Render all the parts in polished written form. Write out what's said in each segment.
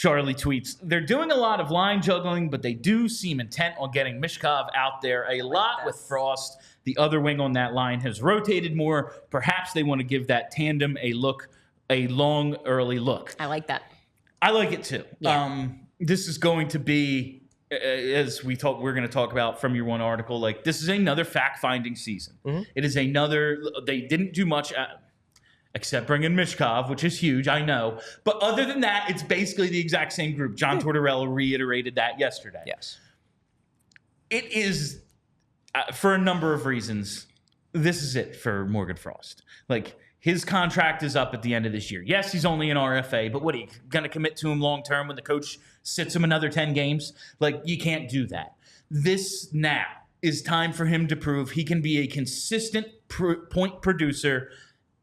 Charlie tweets, they're doing a lot of line juggling, but they do seem intent on getting Michkov out there a lot with Frost. The other wing on that line has rotated more. Perhaps they want to give that tandem a long early look. I like that. I like it too. Yeah. This is going to be, as we're going to talk about from your one article, like this is another fact-finding season. Mm-hmm. It is another, they didn't do much except bring in Michkov, which is huge, I know. But other than that, it's basically the exact same group. John Tortorella reiterated that yesterday. Yes. It is, for a number of reasons, this is it for Morgan Frost. Like, his contract is up at the end of this year. Yes, he's only an RFA, but what, are you going to commit to him long-term when the coach sits him another 10 games? Like, you can't do that. This now is time for him to prove he can be a consistent point producer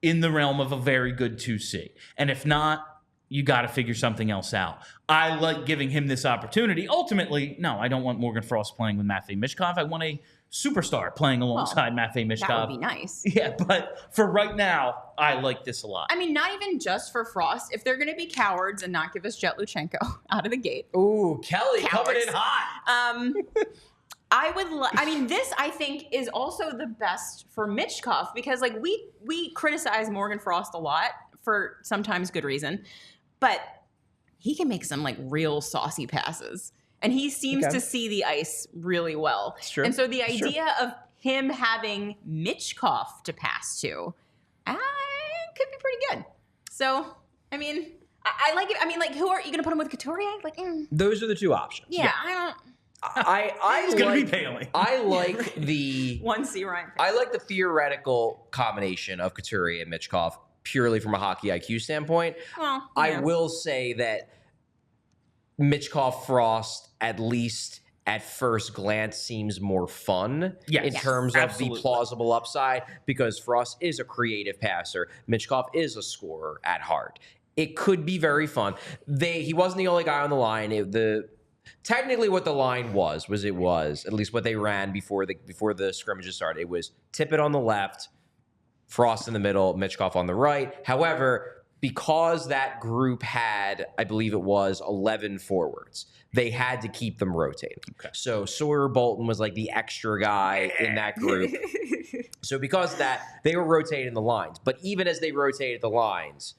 in the realm of a very good 2C. And if not, you got to figure something else out. I like giving him this opportunity. Ultimately, no, I don't want Morgan Frost playing with Matvei Michkov. I want a superstar playing alongside Matvei Michkov. That would be nice. Yeah, but for right now, I like this a lot. I mean, not even just for Frost. If they're going to be cowards and not give us Jet Luchenko out of the gate. Ooh, Kelly coming in hot. This I think is also the best for Michkov because like we criticize Morgan Frost a lot for sometimes good reason, but he can make some like real saucy passes. And he seems to see the ice really well. It's true. And so the idea of him having Michkov to pass to could be pretty good. So, I mean, I like it. I mean, like, who are you going to put him with Couturier? Like, Those are the two options. Yeah, I don't. It's going to be Paley. I like the 1C Ryan. I like the theoretical combination of Couturier and Michkov purely from a hockey IQ standpoint. Well, yeah. I will say that Michkov Frost, at least at first glance, seems more fun in terms of the plausible upside because Frost is a creative passer. Michkov is a scorer at heart. It could be very fun. He wasn't the only guy on the line. Technically what the line was at least what they ran before the scrimmages started. It was Tippett on the left, Frost in the middle, Michkov on the right. However, because that group had, I believe it was 11 forwards, they had to keep them rotating. Okay. So Sawyer Bolton was like the extra guy in that group. So because of that, they were rotating the lines. But even as they rotated the lines,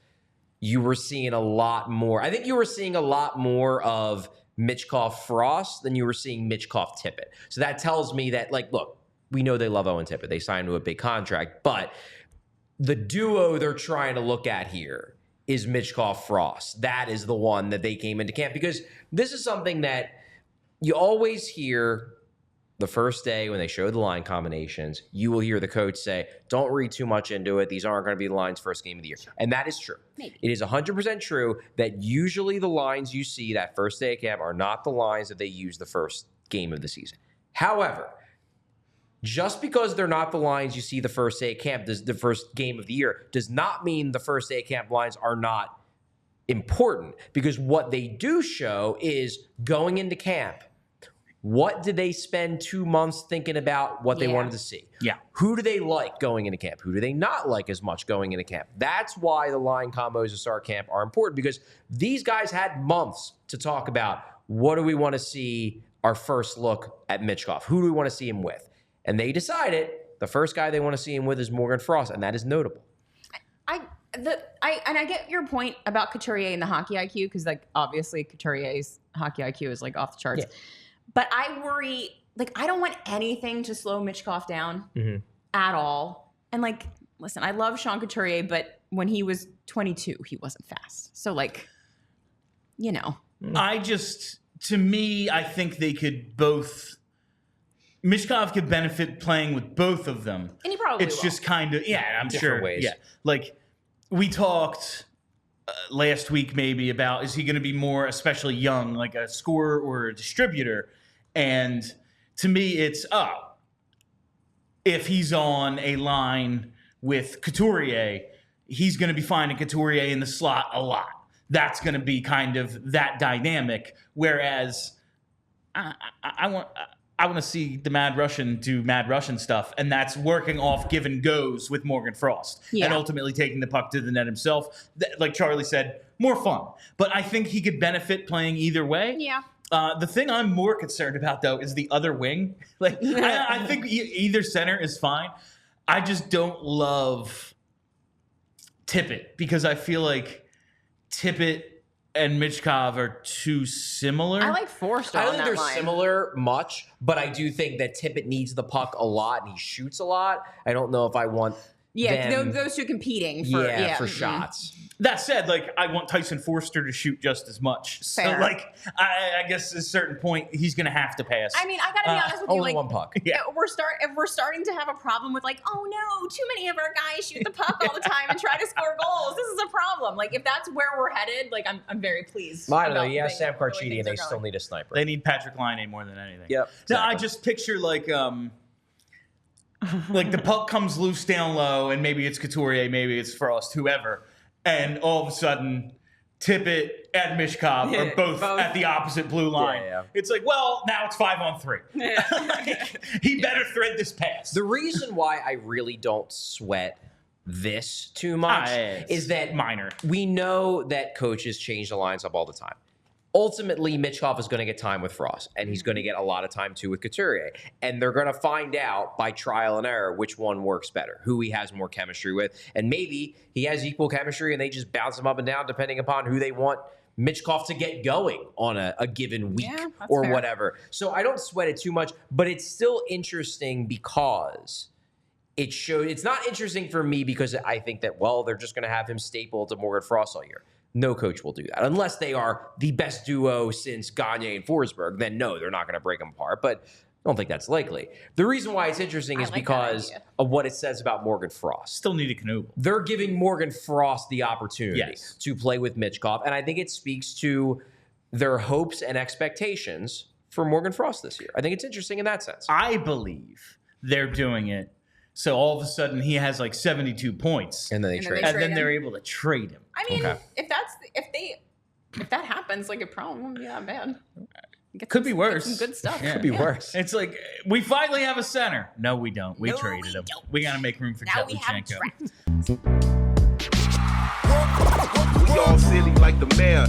you were seeing a lot more. I think you were seeing a lot more of Michkov Frost than you were seeing Michkov Tippett. So that tells me that, like, look, we know they love Owen Tippett. They signed to a big contract. But the duo they're trying to look at here is Michkov Frost. That is the one that they came into camp because this is something that you always hear the first day when they show the line combinations. You will hear the coach say, don't read too much into it. These aren't going to be the lines first game of the year. And that is true. Maybe. It is 100% true that usually the lines you see that first day of camp are not the lines that they use the first game of the season. However, just because they're not the lines you see the first day of camp, the first game of the year, does not mean the first day of camp lines are not important. Because what they do show is going into camp, what did they spend 2 months thinking about what they wanted to see? Yeah. Who do they like going into camp? Who do they not like as much going into camp? That's why the line combos to start camp are important because these guys had months to talk about what do we want to see our first look at Michkov? Who do we want to see him with? And they decided the first guy they want to see him with is Morgan Frost, and that is notable. I get your point about Couturier and the hockey IQ because, like, obviously Couturier's hockey IQ is like off the charts. Yeah. But I worry, like, I don't want anything to slow Michkov down at all. And, like, listen, I love Sean Couturier, but when he was 22, he wasn't fast. So, like, you know. To me, I think they could both. Michkov could benefit playing with both of them. And he probably It's will. just kind of, I'm Different sure. ways. Yeah. Like, we talked last week maybe about, is he going to be more, especially young, like a scorer or a distributor? And to me, it's, if he's on a line with Couturier, he's going to be finding Couturier in the slot a lot. That's going to be kind of that dynamic. Whereas I want to see the Mad Russian do Mad Russian stuff, and that's working off give and goes with Morgan Frost, and ultimately taking the puck to the net himself. Like Charlie said, more fun. But I think he could benefit playing either way. Yeah. The thing I'm more concerned about, though, is the other wing. Like, I think either center is fine. I just don't love Tippett because I feel like Tippett and Michkov are too similar. I like Forster. I don't think they're line. similar much, but I do think that Tippett needs the puck a lot and he shoots a lot. I don't know if I want those two competing for shots. That said, like, I want Tyson Forster to shoot just as much. Fair. So, like, I guess at a certain point, he's going to have to pass. I mean, I got to be honest with you. Only Like, one puck. Yeah. If we're starting to have a problem with, like, oh, no, too many of our guys shoot the puck all the time and try to score goals. This is a problem. Like, if that's where we're headed, like, I'm very pleased. I don't know. Yeah, Sam Carchidi, and they still need a sniper. They need Patrick Laine more than anything. Yep. No, Exactly. I just picture, like the puck comes loose down low, and maybe it's Couturier, maybe it's Frost, whoever. And all of a sudden, Tippett and Michkov are both at the opposite blue line. Yeah. It's like, well, now it's 5-on-3. Yeah. Like, he better thread this pass. The reason why I really don't sweat this too much is that minor. We know that coaches change the lines up all the time. Ultimately, Michkov is going to get time with Frost, and he's going to get a lot of time, too, with Couturier. And they're going to find out by trial and error which one works better, who he has more chemistry with. And maybe he has equal chemistry, and they just bounce him up and down depending upon who they want Michkov to get going on a given week or fair. whatever. So I don't sweat it too much, but it's still interesting because it shows. It's not interesting for me because I think that, well, they're just going to have him stapled to Morgan Frost all year. No coach will do that. Unless they are the best duo since Gagne and Forsberg, then no, they're not going to break them apart. But I don't think that's likely. The reason why it's interesting is because of what it says about Morgan Frost. Still need a Knuble. They're giving Morgan Frost the opportunity to play with Michkov. And I think it speaks to their hopes and expectations for Morgan Frost this year. I think it's interesting in that sense. I believe they're doing it so all of a sudden he has like 72 points. And then they trade and then they're able to trade him. I mean, if that happens, like, it probably won't be that bad. Could be worse. Some good stuff. Could be worse. It's like, we finally have a center. No, we don't. We No, traded we him. don't. We got to make room for Now we have a Chetlichenko. draft. We all silly like the mayor.